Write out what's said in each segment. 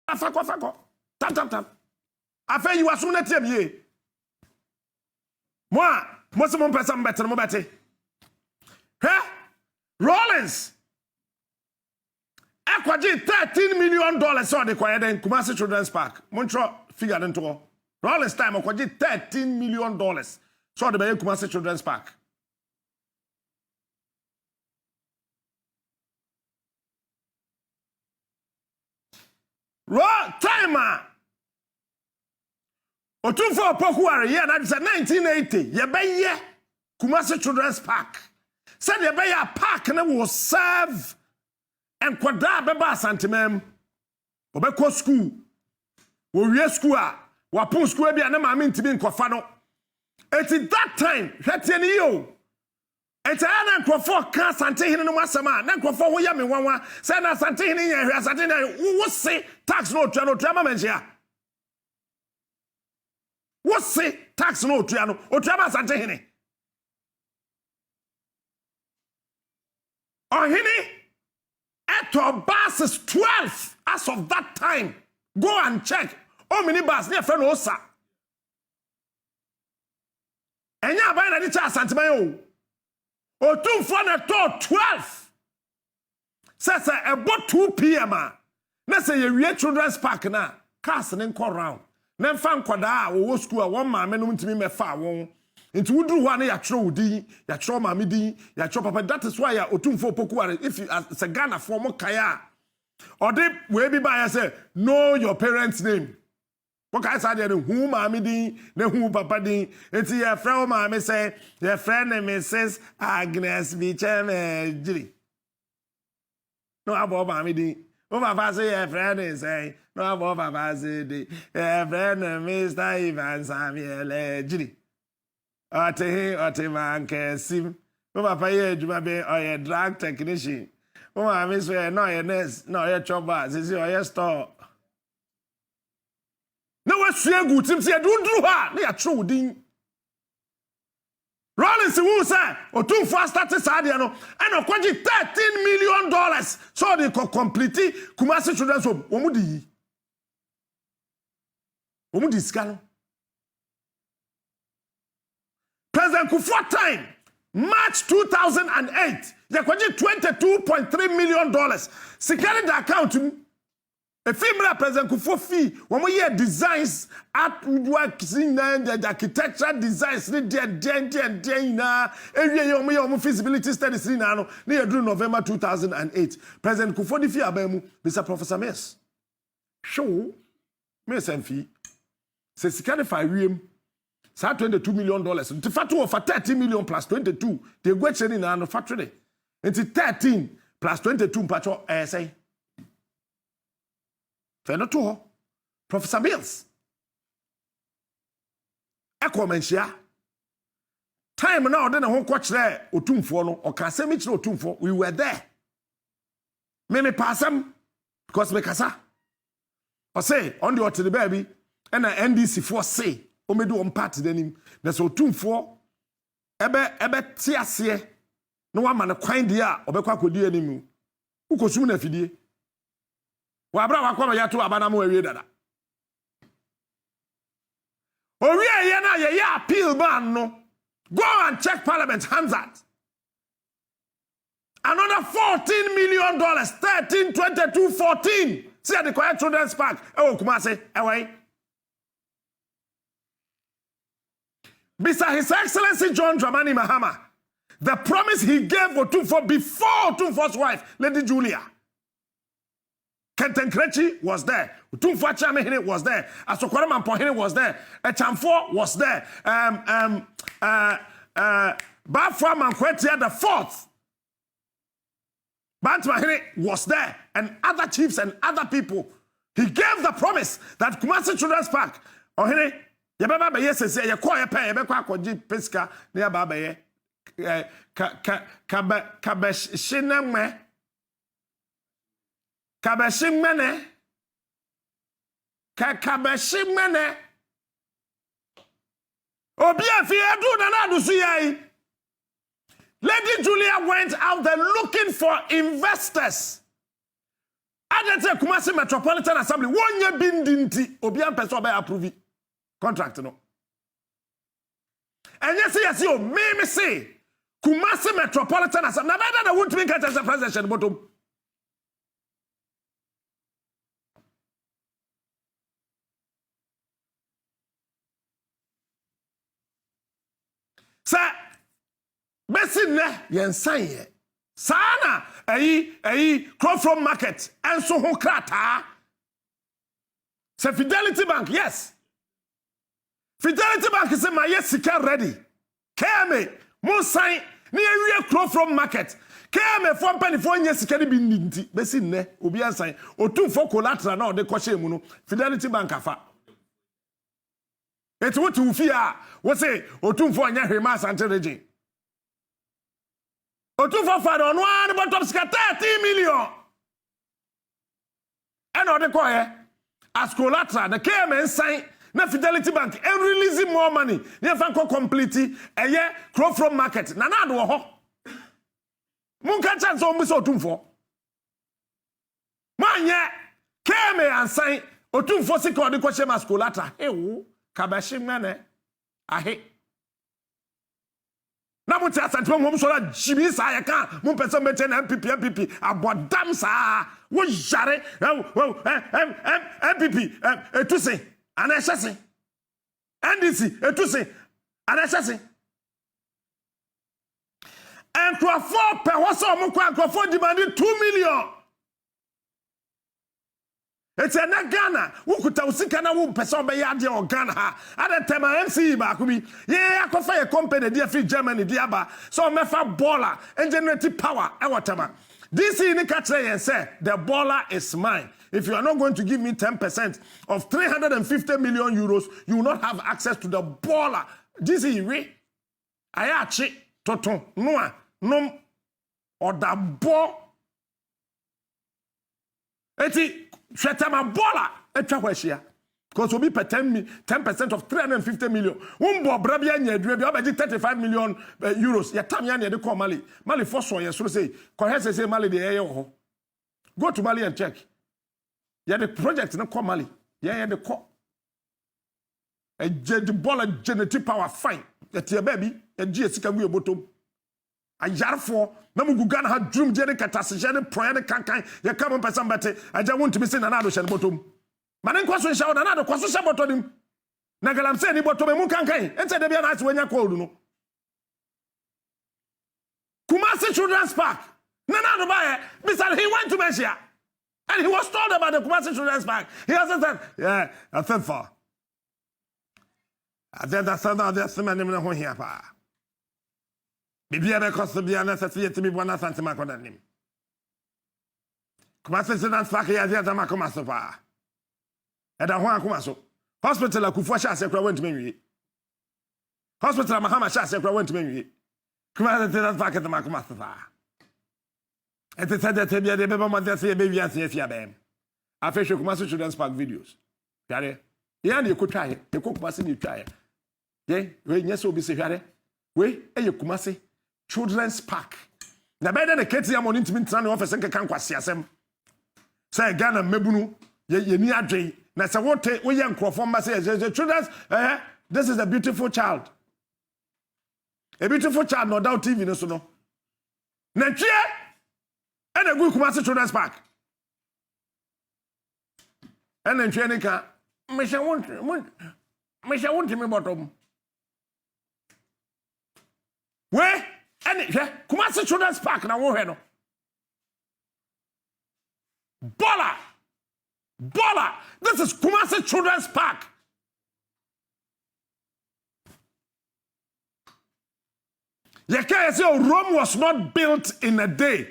Afako. Tam. Afa you aso na tiam ye. Mo se mo pesa mbete mo bete. Rollins. Akwaji $13 million so de kwaye den Kumasi Children's Park. Montro figure den to. Rollins time akwaji $13 million so de be Kumasi Children's Park. Timer. Otunfo Pokuare year na 1980 ye be ye Kumasi Children's Park. Said ye be ye park na will serve and kwada beba santimem. Obekɔ school. Wo wie school a wapon school bia na maame ntimi nkɔfa no. At that time, hwete ni yo. Eti ana nkrofo ka sante hene no masema na nkrofo ho ya me wanwa say na sante hene nya hwe sante na wo se tax no otua ma menhia. Wo se tax no otua ma sante hene. Ohene eto buses 12 as of that time. Go and check. How many buses near friend osa. Enya abai na di cha sante man yo. Otumfo na to 12. Says about 2 p.m. Na say ye Children's Park na cars ne nko round. Na mfa nkwada a wo school a won maame no ntimi mefa won. Nti wuduru ho na ya tro wudi, ya tro maame din, ya tro papa. That is why ya Otumfo Pokuare if you as a Ghana for mo kaya. Or they we be by say know your parents name. What can I say there who maame din, na who papa din. Nti ya friend maame say your friend name Mrs. Agnes Bicheme Jiri. No abo maame din. O papa say your friend is say no abo papa say the your friend Mr. Ivan Samuel Jiri. Ote man kesim. O papa ye adwuma be or your drug technician. O maame say no your nurse, no your chopper, say your store. Na wasua gu tim se aduduru ha na ya tro din Rollins who say Otumfo start saade no and okwaji $13 million so they could complete Kumasi Children's Home omudi sika President Kufuor time March 2008 yakwaji $22.3 million security the account. A female President Kufuor fee, when we hear designs, artwork, the architectural designs, area feasibility studies, near November 2008. President Kufuor the fee abemu, Mr. Professor Mess. Show, Mess and fee. Says security for him. Sa $22 million. The factor of 13 million plus 22. They go in the factory. It's 13 plus 22 patro say. Fenoto Professor Mills Akoma nhia time na ode na ho kwakire Otumfo no o ka asem kire Otumfo we were there me passam because me kasa o say on the hotel baby and NDC for say o me do on party denim na so Otumfo ebe ti ase no wa ma ne kwan dia obekwa akodi animu ukosum na fidie Wabra wakwa ya to abana mo awie dada. Owie ye na ye appeal ban no. Go and check Parliament Hansard. Another $14 million, 13, 22, 14. See at the Quiet Children's Park. Oh, Kumasi, away. Mr. His Excellency John Dramani Mahama, the promise he gave Otumfo before Otumfo's wife, Lady Julia. Kenten Krechi was there. Otumfo Chamehene was there. Asokwara Mampohene was there. Echamfo was there. Bafwa Mankwetia the fourth. Bantmahene was there. And other chiefs and other people. He gave the promise that Kumasi Children's Park. Ohene, yababa be yes say ye kwa ye pen ye be kwa kwaji pesika na yababa ye kabeshineme kabeshimene kabeshimene obi afi edu na na dusu yai. Lady Julia went out there looking for investors. Ada say Kumasi Metropolitan Assembly one year bindinti obi am person obey approve contract no. And yes o me say Kumasi Metropolitan Assembly na better na won't make as a president bottom. Sa besin ne yensan ye. Sana crop from market and so ho krata. Say Fidelity Bank, yes. Fidelity Bank is my yes sika ready. Keme mo sign ni ewie crop from market. Keme for penny for yes sika bi nti besin ne obi ansan otu for collateral na de kwhye mu no Fidelity Bank afa. It's what you fear. What say otu for anya hwema asante region. Otu for father on one bottom sika 30 million. And on the coin as collateral the KMN sign na Fidelity Bank and releasing more money. Near fanko complete a year crop from market. Na na do ho. Munka chance on miso otu for. Man ye KMN and sign otu for sika on the question as collateral. Ewo kabashim nane ahe. Na muti asante mo so la jimi sa ya kan mo person mete na MPP abodam sa wo jare MPP etusin anashase NDC etusin anashase and crofo pe wo so mo kwa crofo demanding 2 million. It's a Ghana. Who could tell Sikana who person by Yadi or Ghana? At the time, MC Bakubi. Yeah, I could fire a company, dear free Germany, Diaba. So, Mefa baller and generative power. Our time. This is the and say, the baller is mine. If you are not going to give me 10% of 350 million euros, you will not have access to the baller. This is re. Ayachi, Toto, Noa, Nom, or the ball. Eti. Shetama bola etwa hwahia because obi per 10% of 350 million wumbo brabia nya adua bi obaji 35 million euros ya tam ya na de call Mali for so ye so say ko say Mali de ye ho go to Mali and check ya the project na call Mali ya de call e the bola genetic power fine et ya baby e gi esika gu ebotom ayarfo na muguga na ha drum je ne katase je ne proye ne kankan ye ka mon person bete aja won to be say na na do hye ne botom manen kwaso hye na do kwaso hye botodim na galam say ni botom mu kankan ente de bia na ase wanya call no Kumasi Children's Park na do bae Mr. He went to Mesia and he was told about the Kumasi Children's Park. He also said yeah I think for I think that's another man in ho here pa Bibia be cost bia na sase to me bona santima koda nim. Kumasi Children's Park ya dia zama koma so pa. E da ho akoma so. Hospital akufo sha ase kra went me Hospital Mahama sha ase kra went me Kumasi Children's Park zama koma so pa. E te said that bia de be ma de se be wi ase afia be. Afa hwe Kumasi Children's Park videos. Yare. Ya na ekotwa ye, Kumasi ni twa ye. Ye, we nyeso obi se hware. We eye Kumasi Children's Park. Na better the kids ya money ntimi ntana office nke kan kwase asem. Say Ghana mebunu ye ni adwen. Na say wote we ye nkrofo mba say children's this is a beautiful child. A beautiful child no doubt TV no so no. Na twie e na gu Kumasi Children's Park. E na twie ne ka me sha won me bottom. We any Kumasi Children's Park na wo hwe no Bola this is Kumasi Children's Park. You can't say Rome was not built in a day,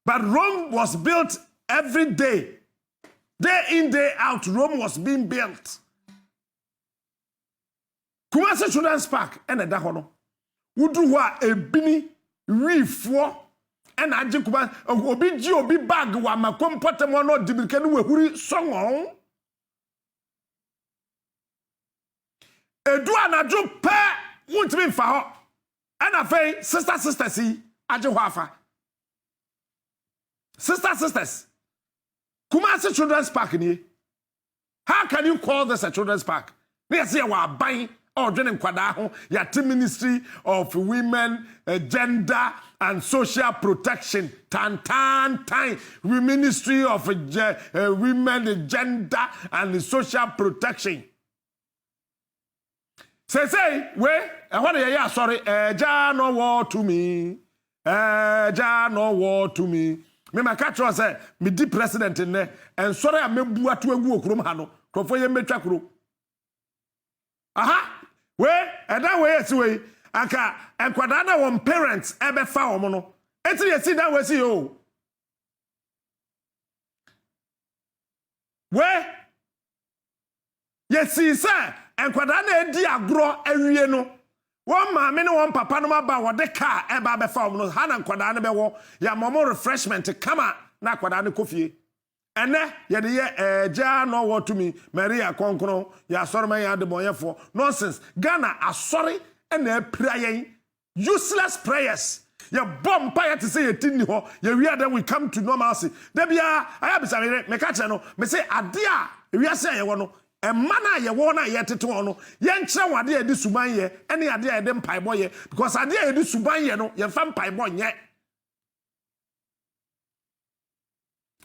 but Rome was built every day. Day in, day out, Rome was being built. Kumasi Children's Park and a dahono wudu ho a ebini rifo and age kuma obi ji obi bag wa makompotem no dibirke no wehuri songon edu anadwo pe wuntimi mfa ho ana fei sisters age ho afa sisters Kumasi Children's Park ni. How can you call this a children's park? They say we are buying or joining kwadaho ya Ministry of Women, Gender and Social Protection. Time. Ministry of Women, Gender and Social Protection. Say, what are you sorry? Ja no war to me. Ja no war to me. Me catch was say me di president in there and sorry I me bua to egu okrom ha no krofo ye metwa kro aha we and that way esi we aka enkwada na won parents ebe fa wo no eti ye si that way si o we ye si say enkwada na edi agro awie no one maame ne one papa no ba wo de car e ba be fa no ha na nkwada ne be wo ya momo refreshment kama na kwada ne kofie ene ye de ye ja no wo to me Maria Konkron ya soro man ya de boyefo nonsense Ghana asori e na apira yen useless prayers ya bomb pa ya to say ye tinni ho ye wi then we come to normalcy da bia aya bisa me ka che no me say ade a wi ase ye wo no Emana ye wona ye tete ono ye nkyere wade ye di suban ye ene ade ye de mpaibɔ ye because ade ye di suban ye no ye fa mpaibɔ nye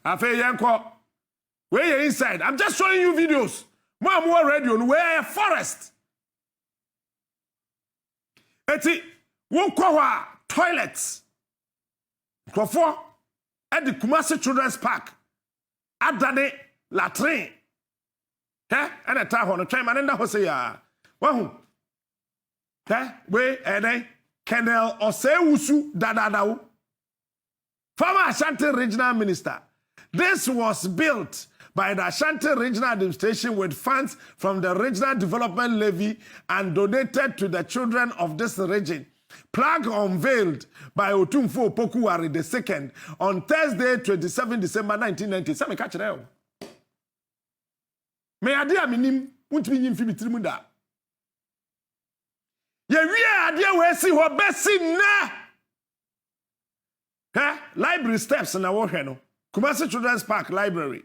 afa ye nko we ye inside I'm just showing you videos mo radio no we forest eti wo kɔ hɔ toilets krofo at the Kumasi Children's Park adane latrine and a tahono chime and Hosea. Wahu. We Colonel Osewusu Dadadao. Former Ashanti Regional Minister. This was built by the Ashanti Regional Administration with funds from the Regional Development Levy and donated to the children of this region. Plaque unveiled by Otumfo Opokuwari II on Thursday, 27 December 1990. Some catch it. Me ade a minim untimi nyim fi bitirimu da ye wie ade we si ho besi na library steps na wo hwe no Kumasi Children's Park Library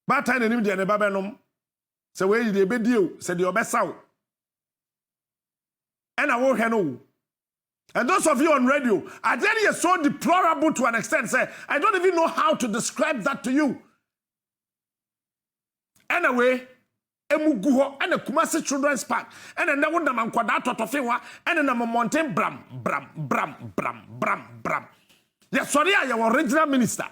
ba tan nim de ne babenom se we yi de bedio se de obesaw and I wo hwe no. And those of you on radio, ade is so deplorable to an extent say I don't even know how to describe that to you. Anyway, emugu ho and Kumasi Children's Park and na wo nam ankwada totofewa and na mountain bram. Ya sorry your original minister.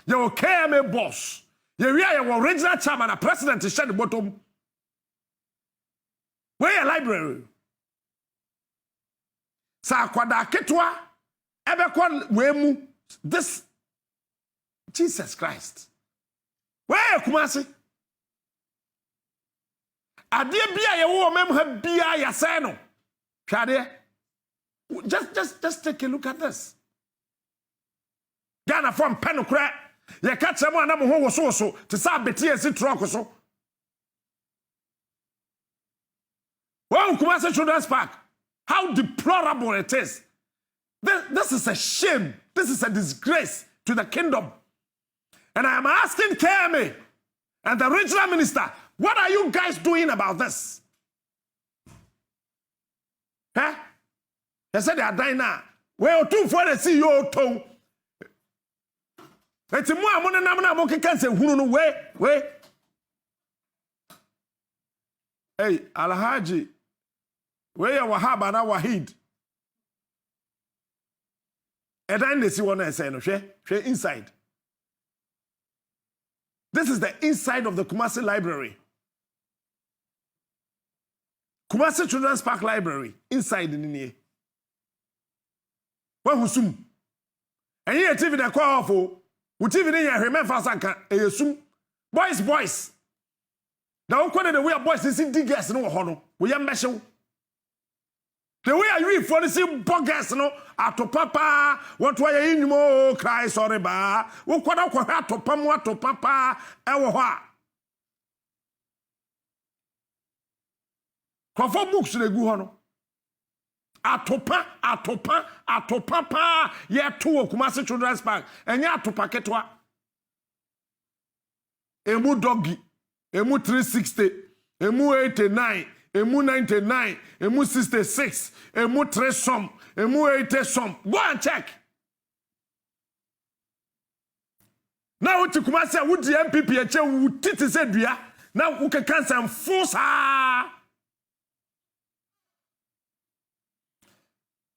Your KMA boss. Your original chairman and president is the bottom. Where your library? Sa kwada ketwa ebe kon wemu this Jesus Christ. Where Kumasi? Adie bia ye wo mem ha bia ya say no. Hwade. Just take a look at this. Ghana from penokra. Ye ka temo anam ho wo so te sa beti esi truck so. Wow, Kumasi Children's Park. How deplorable it is. This is a shame. This is a disgrace to the kingdom. And I am asking KMA and the regional minister, what are you guys doing about this? Huh? They said they are dying now. Well, two for the CEO tone. It's more among the number of can say, who no way. Hey, Alhaji, where you Wahab and Wahid? And then they see what I say, no, share inside. This is the inside of the Kumasi Library. Kumasi Children's Park Library, inside in here. Where who and here TV the call for, who TV in here, remember Sanka, boys. Now, the way boys is in diggers, no honor, we are meshing. The way I read for the same boggers, no, ato papa, what way in more cry, sorry, ba, what to pam, to papa, ewa. Kwa books le gu hono atopa ye to Kumasi Children's Park enye atopa ketwa emu doggy, emu 360, emu 89, emu 99, emu 66, emu 3 some, emu 80 some. Go and check. Now what you come say would the MPP eche would titi say dua. Now who can cancel and force her.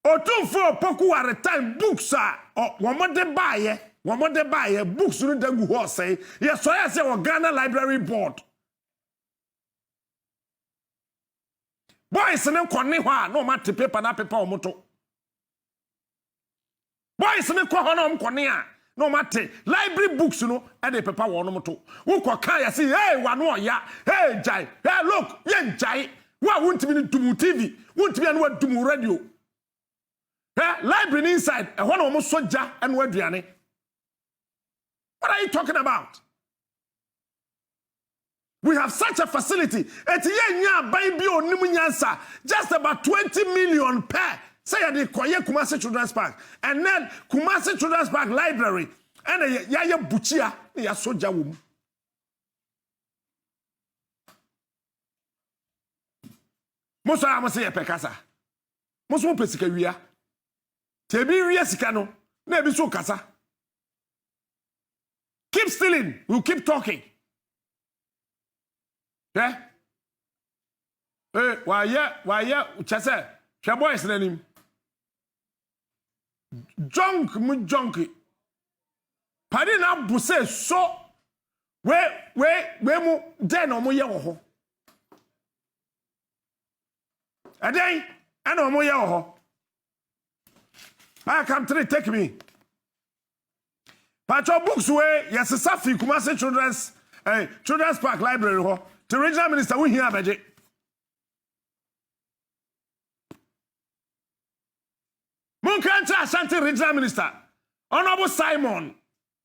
Otumfo poku are time books are or one more de buy books no dey go ho say. Yes, so I say Ghana Library Board. Boys ne kone ho no mate paper na paper omoto. Boys ne ko ho no kone a no mate library books no e dey paper wo no moto. Wo ko kan ya say hey wano ya hey jai hey look yen jai wa wontimi ni dumu TV wontimi anu dumu radio. Hey library inside e ho no mo soja anu aduane. What are you talking about? We have such a facility. Just about 20 million per. Say the Koye Kumasi Children's Park. And then Kumasi Children's Park Library. And ya buchia ya soja wum. Most I must say a pekasa. Most more pesika wia. Tebi wia sikano. Nebi so kasa. Keep stealing. We'll keep talking. Yeah? Why, Chase, your boys, name. Junk, junkie. Paddy now, Busse, so. Where, mo, den or mo yaho. A day, and or mo yaho. I come to take me. But your books way, yes, a Safi Kumasi Children's Park Library. The regional minister we hear budget. Munkancha Ashanti regional minister, Honorable Simon,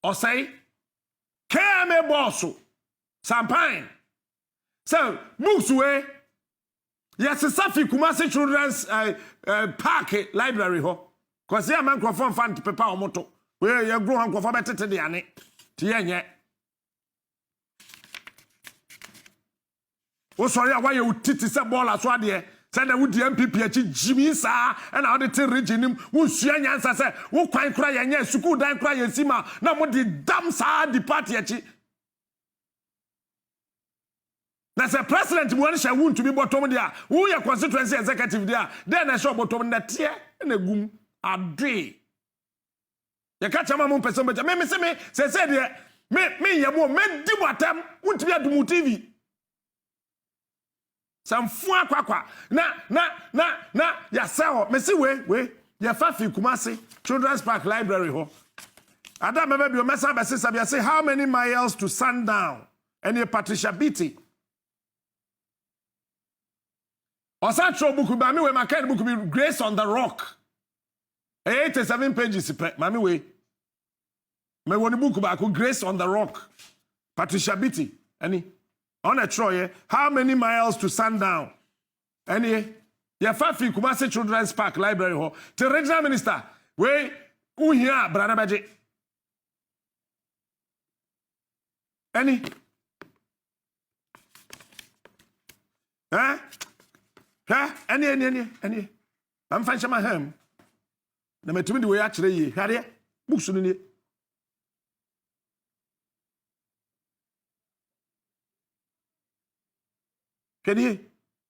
or say, KMA Bosso, Sampine. So, books way, yes, a Safi Kumasi Children's Park Library. Because here, man, confirm fan to Papa Moto. Where you grow and confirm better to the Annie. Tianya. Oh, sorry, why you titi say ball as well there? Send with the MPP, Jimmy, sir, and how the region him, who Sian answer say, who quite cry and yes, you could cry and sima, no more the damn sir, the party. That's a president who wants to be bottom there, who your constituency executive there, then I show bottom that tear and a boom a day. You catch a man person, but me say, me, you won't make do what them won't be at the TV. Some fwa kwa na ya saw me see we ya fafi Kumasi Children's Park Library ho Adam maybe your message be say how many miles to Sundown and a Patricia Beatty or such book by me we my kind book be Grace on the Rock 87 pages mami we me won book ba Grace on the Rock Patricia Beatty any on a Troy, how many miles to Sundown? Any, ya fafi Kumasi Children's Park Library ho. The regional minister, we here, brother Baji. Any? Huh? Any? I'm fine, my home. The me we actually, Harry, books in it.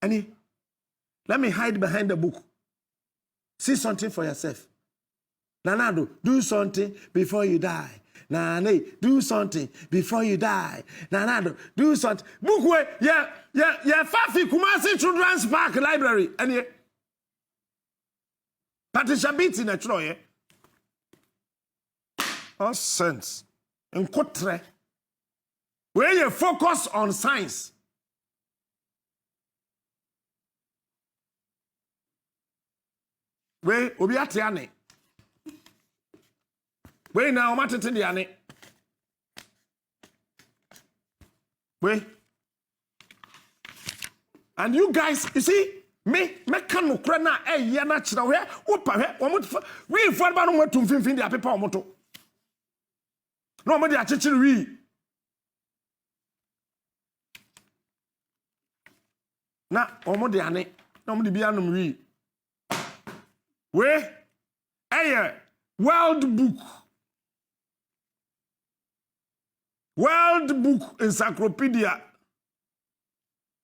Any? Let me hide behind the book. See something for yourself. Nanado, do something before you die. Nane, do something before you die. Nanado, do something. Book way, yeah, Fafi Kumasi Children's Park Library. Any? Patricia Beatty na Troy. All sense. And kotre. Where you focus on science. We obi atiane. We na o matete diane. We. And you guys, you see, me can ukra na ye na kira we wopa we omo we for ba no matum finfin dia pepa omoto. No omo dia chichiri wi. na omo de ane na omo de bia nom wi we World Book Encyclopedia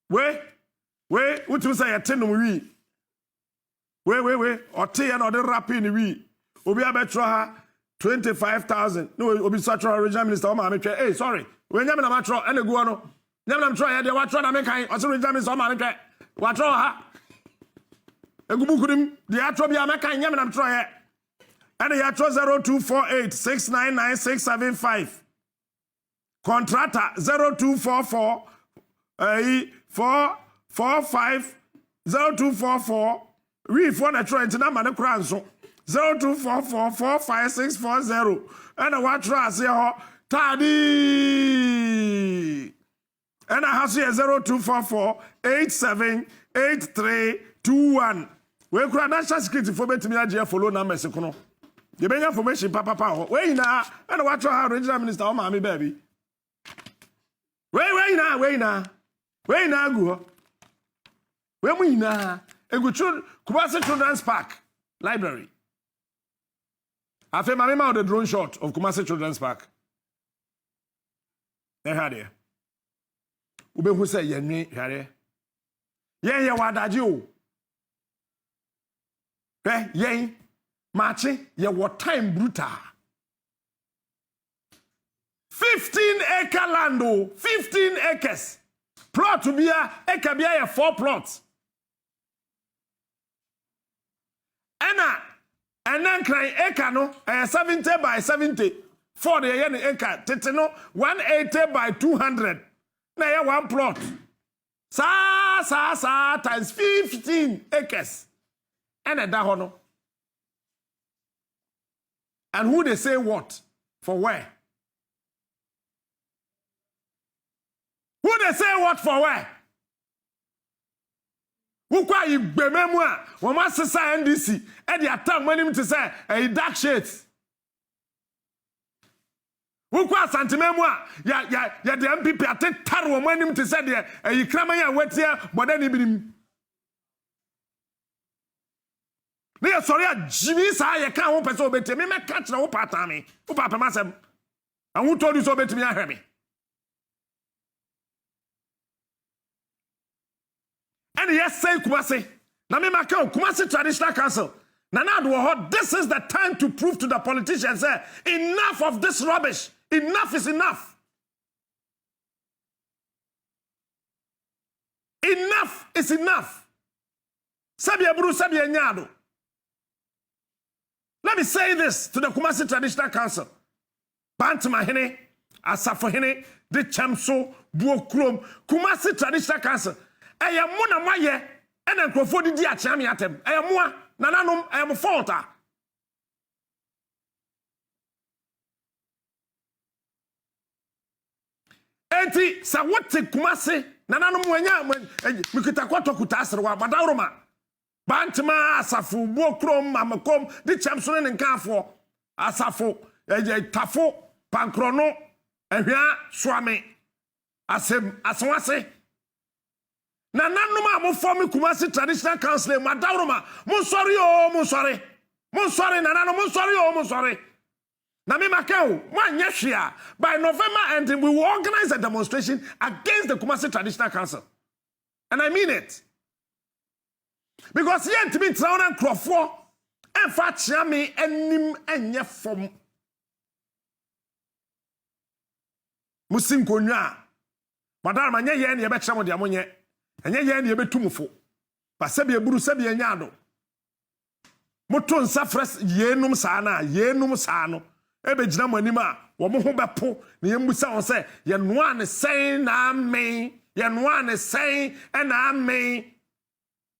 we utu say yetenom wi we ote ya na ode rap ni wi obi abetro ha 25,000 no obi satro original minister o ma me twa sorry we nyame na matro ene guo no nyame na matro ya de watro na me kan o so original minister o ma me twa watro ha egubukurim de atro bia me kan nyame na matro ya ene ya tro 0248699675 contractor 0244 445 0244 we for the trend number na kura nso 0244456640 and what trust here tadi and I have here 0244878321 we kura national security for betimi age follow number se kono de benya information papa ho we na and what trust regional minister o ma me baby we na go we mu ina eguchu Kumasi Children's Park Library. I feel my mema the drone shot of Kumasi Children's Park. They had it. Ube who say yenwe hare. Yen ye wadaji o. Yen machi ye what time brutal. 15-acre land o, 15 acres. Plot to be a acre be a 4 plots. And then cry acre no 70 by 70 for the acre tete no 180 by 200 na ya 1 plot sa times 15 acres and a dahono and who they say what for where who they say what for where Wukwa igbememu a wo ma sesa NDC e de atam manim te say e dark shades Wukwa santimemu a ya de MPP atetare wo manim te say de e kraman ya watia boda ni birim ne ya sori a jibi sa ye kan wo pese obetemi me ka kire wo patame wo papa masem an wo told you so obetemi ahwe me and yes say Kumasi na me maka Kumasi Traditional Council na this is the time to prove to the politicians enough of this rubbish. Enough is enough. Enough is enough. Sabia buru sabia nyado. Let me say this to the Kumasi Traditional Council. Bantama hene, asafo hene, de chamso, buokrom, Kumasi Traditional Council. Eya mo na maye ena nkrofo di akyam yatem eya mo a nananom eya mo fault a enti sa wote Kumasi nananom wanya mikita kwatokuta asrewa badawroma bantama asafo buokrom mamakom di chamso ne nkafo asafo tafo pankrono ehwa swame asewase na nanoma mo form Kumasi Traditional Council madawroma mo sorry na nanom mo sorry na me makao mo anya hwea by November ending we will organize a demonstration against the Kumasi Traditional Council and I mean it because yet me trauna nkrofo emfa chia me anim enye fom musim konwa madawroma nye ye na ye be kire mo de amonye enye ye na ebetumfo ba sabe buru sabe anyado moto nsa fresh yenum saa no ebegina manim a wo mo ho bepo na yembusa won se ye noa ne sen na amen ye noa ne sen na amen